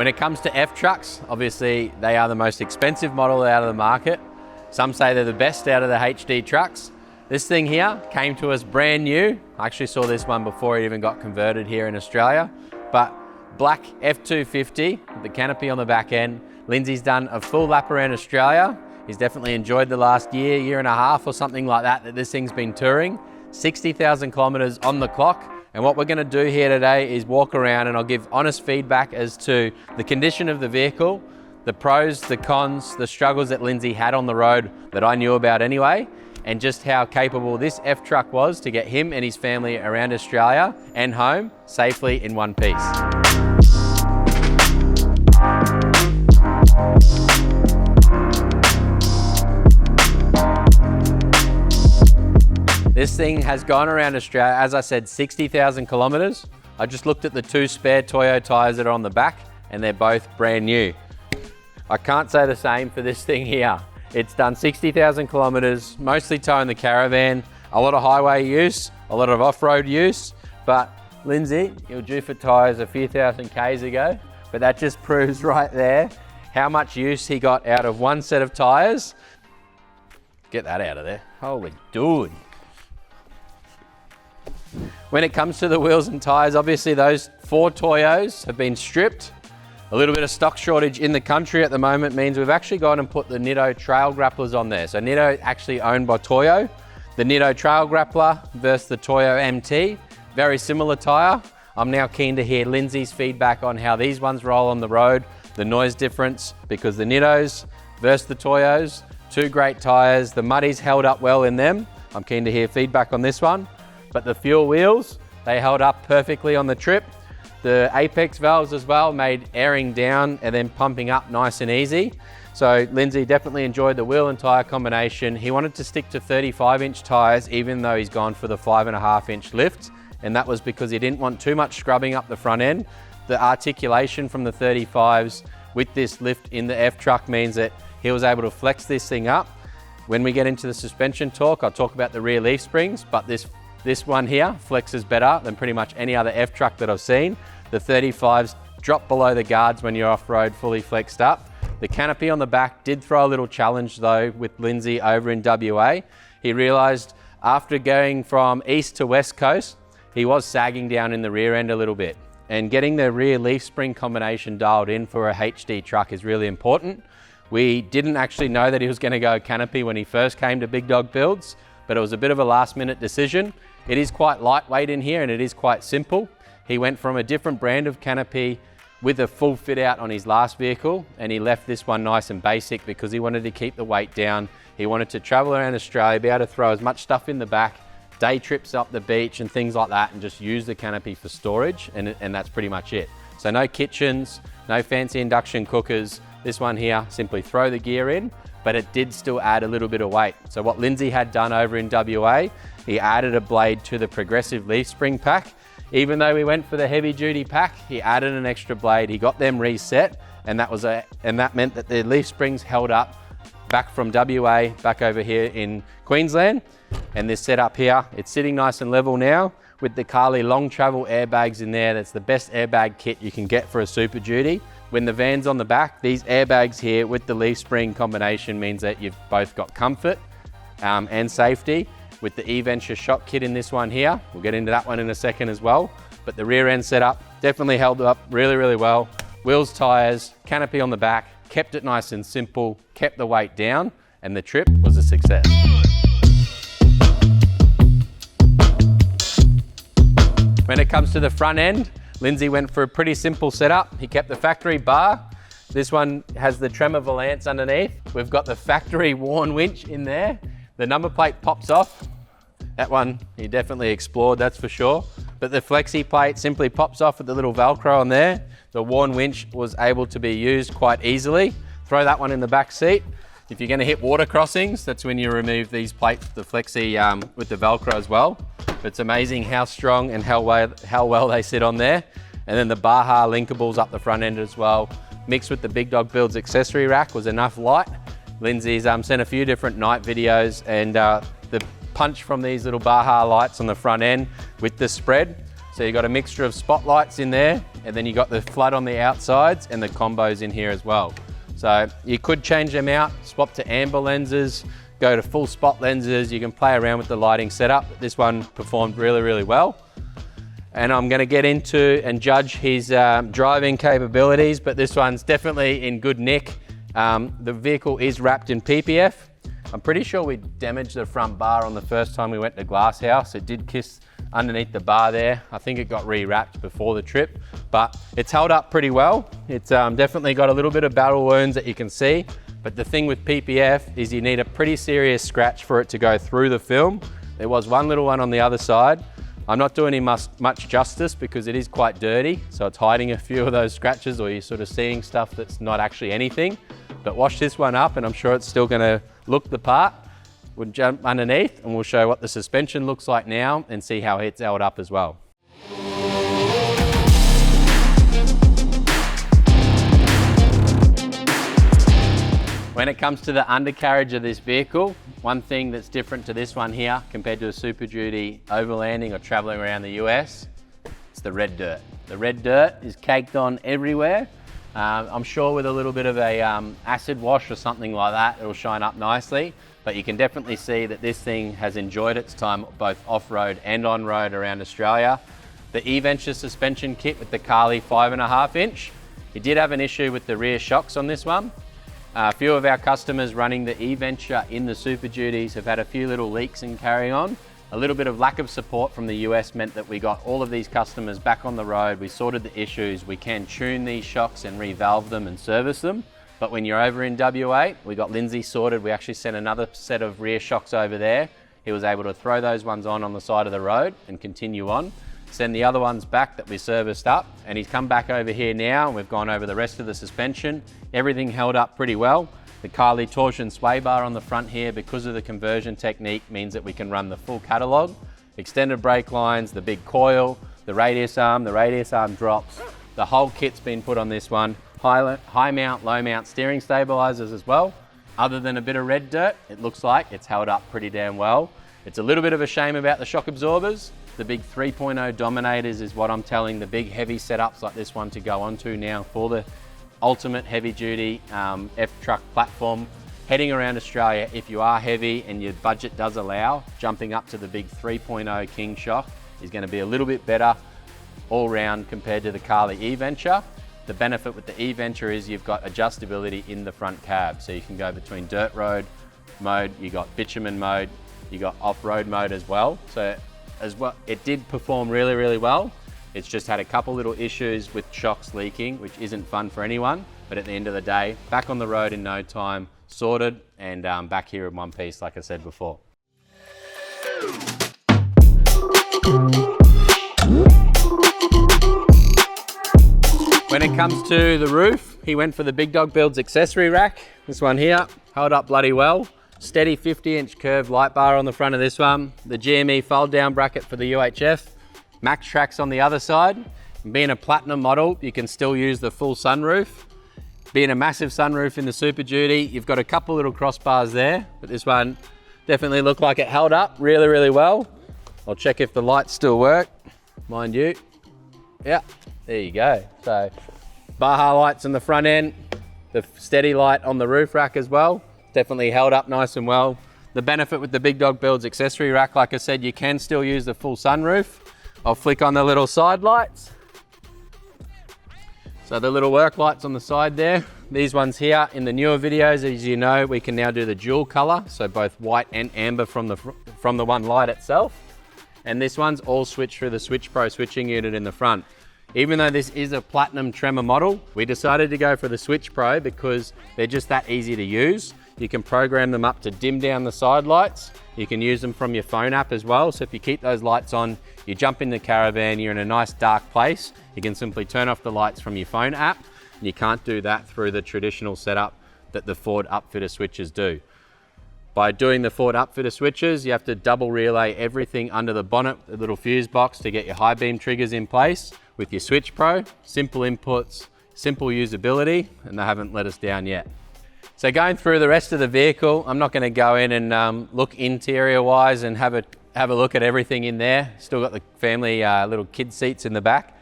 When it comes to F-Trucks, obviously they are the most expensive model out of the market. Some say they're the best out of the HD trucks. This thing here came to us brand new. I actually saw this one before it even got converted here in Australia. But black F250, the canopy on the back end. Lindsay's done a full lap around Australia. He's definitely enjoyed the last year and a half or something like that this thing's been touring. 60,000 kilometers on the clock. And what we're going to do here today is walk around and I'll give honest feedback as to the condition of the vehicle, the pros, the cons, the struggles that Lindsay had on the road that I knew about anyway, and just how capable this F-Truck was to get him and his family around Australia and home safely in one piece. This thing has gone around Australia, as I said, 60,000 kilometers. I just looked at the two spare Toyo tires that are on the back and they're both brand new. I can't say the same for this thing here. It's done 60,000 kilometers, mostly towing the caravan, a lot of highway use, a lot of off-road use, but Lindsay, you were due for tires a few thousand Ks ago, but that just proves right there how much use he got out of one set of tires. Get that out of there. Holy dude. When it comes to the wheels and tires, obviously those 4 Toyos have been stripped. A little bit of stock shortage in the country at the moment means we've actually gone and put the Nitto Trail Grapplers on there. So Nitto actually owned by Toyo. The Nitto Trail Grappler versus the Toyo MT, very similar tire. I'm now keen to hear Lindsay's feedback on how these ones roll on the road, the noise difference, because the Nittos versus the Toyos, 2 great tires. The Muddies held up well in them. I'm keen to hear feedback on this one. But the fuel wheels, they held up perfectly on the trip. The apex valves as well made airing down and then pumping up nice and easy. So Lindsay definitely enjoyed the wheel and tire combination. He wanted to stick to 35-inch tires even though he's gone for the 5.5-inch lift. And that was because he didn't want too much scrubbing up the front end. The articulation from the 35s with this lift in the F-Truck means that he was able to flex this thing up. When we get into the suspension talk, I'll talk about the rear leaf springs, but this one here flexes better than pretty much any other F-Truck that I've seen. The 35s drop below the guards when you're off-road fully flexed up. The canopy on the back did throw a little challenge though with Lindsay over in WA. He realized after going from east to west coast, he was sagging down in the rear end a little bit. And getting the rear leaf spring combination dialed in for a HD truck is really important. We didn't actually know that he was going to go canopy when he first came to Big Dog Builds, but it was a bit of a last minute decision. It is quite lightweight in here and it is quite simple. He went from a different brand of canopy with a full fit out on his last vehicle and he left this one nice and basic because he wanted to keep the weight down. He wanted to travel around Australia, be able to throw as much stuff in the back, day trips up the beach and things like that, and just use the canopy for storage, and that's pretty much it. So no kitchens, no fancy induction cookers. This one here, simply throw the gear in, but it did still add a little bit of weight. So what Lindsay had done over in WA, he added a blade to the progressive leaf spring pack. Even though we went for the heavy duty pack, he added an extra blade. He got them reset, and that meant that the leaf springs held up back from WA, back over here in Queensland. And this setup here, it's sitting nice and level now with the Carli long travel airbags in there. That's the best airbag kit you can get for a Super Duty. When the van's on the back, these airbags here with the leaf spring combination means that you've both got comfort and safety. With the E-Venture shock kit in this one here, we'll get into that one in a second as well. But the rear end setup definitely held up really, really well. Wheels, tires, canopy on the back, kept it nice and simple, kept the weight down, and the trip was a success. When it comes to the front end, Lindsay went for a pretty simple setup. He kept the factory bar. This one has the Tremor Volance underneath. We've got the factory worn winch in there. The number plate pops off. That one he definitely explored, that's for sure. But the flexi plate simply pops off with the little Velcro on there. The worn winch was able to be used quite easily. Throw that one in the back seat. If you're going to hit water crossings, that's when you remove these plates, the flexi with the Velcro as well. But it's amazing how strong and how well they sit on there. And then the Baja linkables up the front end as well. Mixed with the Big Dog Builds accessory rack was enough light. Lindsay's sent a few different night videos, and the punch from these little Baja lights on the front end with the spread So you got a mixture of spotlights in there, and then you got the flood on the outsides and the combos in here as well. So you could change them out, swap to amber lenses, go to full spot lenses. You can play around with the lighting setup. This one performed really, really well. And I'm gonna get into and judge his driving capabilities, but this one's definitely in good nick. The vehicle is wrapped in PPF. I'm pretty sure we damaged the front bar on the first time we went to Glasshouse. It did kiss underneath the bar there. I think it got rewrapped before the trip, but it's held up pretty well. It's definitely got a little bit of battle wounds that you can see, but the thing with PPF is you need a pretty serious scratch for it to go through the film. There was one little one on the other side. I'm not doing him much justice because it is quite dirty, so it's hiding a few of those scratches, or you're sort of seeing stuff that's not actually anything. But wash this one up and I'm sure it's still gonna look the part. We'll jump underneath and we'll show what the suspension looks like now and see how it's held up as well. When it comes to the undercarriage of this vehicle, one thing that's different to this one here compared to a Super Duty overlanding or traveling around the US, it's the red dirt. The red dirt is caked on everywhere. I'm sure with a little bit of a acid wash or something like that, it'll shine up nicely, but you can definitely see that this thing has enjoyed its time both off-road and on-road around Australia. The E-Venture suspension kit with the Carli 5.5 inch, it did have an issue with the rear shocks on this one. A few of our customers running the E-Venture in the Super Duties have had a few little leaks and carry on. A little bit of lack of support from the US meant that we got all of these customers back on the road. We sorted the issues. We can tune these shocks and revalve them and service them. But when you're over in WA, we got Lindsay sorted. We actually sent another set of rear shocks over there. He was able to throw those ones on the side of the road and continue on. Send the other ones back that we serviced up, and he's come back over here now and we've gone over the rest of the suspension. Everything held up pretty well. The Carli torsion sway bar on the front here, because of the conversion technique, means that we can run the full catalogue. Extended brake lines, the big coil, the radius arm drops. The whole kit's been put on this one. High mount, low mount steering stabilizers as well. Other than a bit of red dirt, it looks like it's held up pretty damn well. It's a little bit of a shame about the shock absorbers. The big 3.0 Dominators is what I'm telling the big heavy setups like this one to go onto now for the ultimate heavy duty F-Truck platform. Heading around Australia, if you are heavy and your budget does allow, jumping up to the big 3.0 King shock is going to be a little bit better all round compared to the Carli E-Venture. The benefit with the E-Venture is you've got adjustability in the front cab, so you can go between dirt road mode, you got bitumen mode, you got off-road mode as well. So as well, it did perform really, really well. It's just had a couple little issues with shocks leaking, which isn't fun for anyone. But at the end of the day, back on the road in no time, sorted, and back here in one piece, like I said before. When it comes to the roof, he went for the Big Dog Builds accessory rack. This one here, held up bloody well. Steady 50-inch curved light bar on the front of this one. The GME fold down bracket for the UHF. Max Tracks on the other side. And being a platinum model, you can still use the full sunroof. Being a massive sunroof in the Super Duty, you've got a couple little crossbars there, but this one definitely looked like it held up really, really well. I'll check if the lights still work, mind you. Yeah, there you go. So Baja lights in the front end, the steady light on the roof rack as well. Definitely held up nice and well. The benefit with the Big Dog Builds accessory rack, like I said, you can still use the full sunroof. I'll flick on the little side lights. So the little work lights on the side there. These ones here in the newer videos, as you know, we can now do the dual color. So both white and amber from the one light itself. And this one's all switched through the Switch Pro switching unit in the front. Even though this is a platinum Tremor model, we decided to go for the Switch Pro because they're just that easy to use. You can program them up to dim down the side lights. You can use them from your phone app as well. So if you keep those lights on, you jump in the caravan, you're in a nice dark place, you can simply turn off the lights from your phone app. And you can't do that through the traditional setup that the Ford upfitter switches do. By doing the Ford upfitter switches, you have to double relay everything under the bonnet, the little fuse box to get your high beam triggers in place. With your Switch Pro, simple inputs, simple usability, and they haven't let us down yet. So going through the rest of the vehicle, I'm not going to go in and look interior wise and have a look at everything in there. Still got the family little kid seats in the back.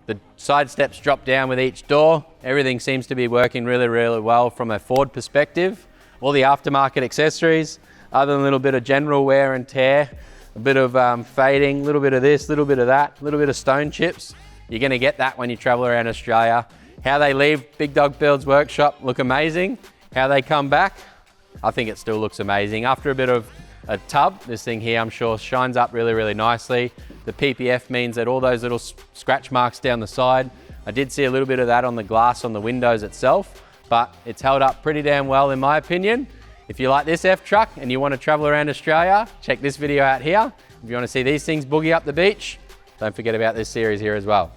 The side steps drop down with each door. Everything seems to be working really, really well from a Ford perspective. All the aftermarket accessories, other than a little bit of general wear and tear, a bit of fading, a little bit of this, a little bit of that, a little bit of stone chips. You're going to get that when you travel around Australia. How they leave Big Dog Builds workshop look amazing. How they come back, I think it still looks amazing. After a bit of a tub, this thing here I'm sure shines up really, really nicely. The PPF means that all those little scratch marks down the side, I did see a little bit of that on the glass on the windows itself, but it's held up pretty damn well in my opinion. If you like this F-Truck and you want to travel around Australia, check this video out here. If you want to see these things boogie up the beach, don't forget about this series here as well.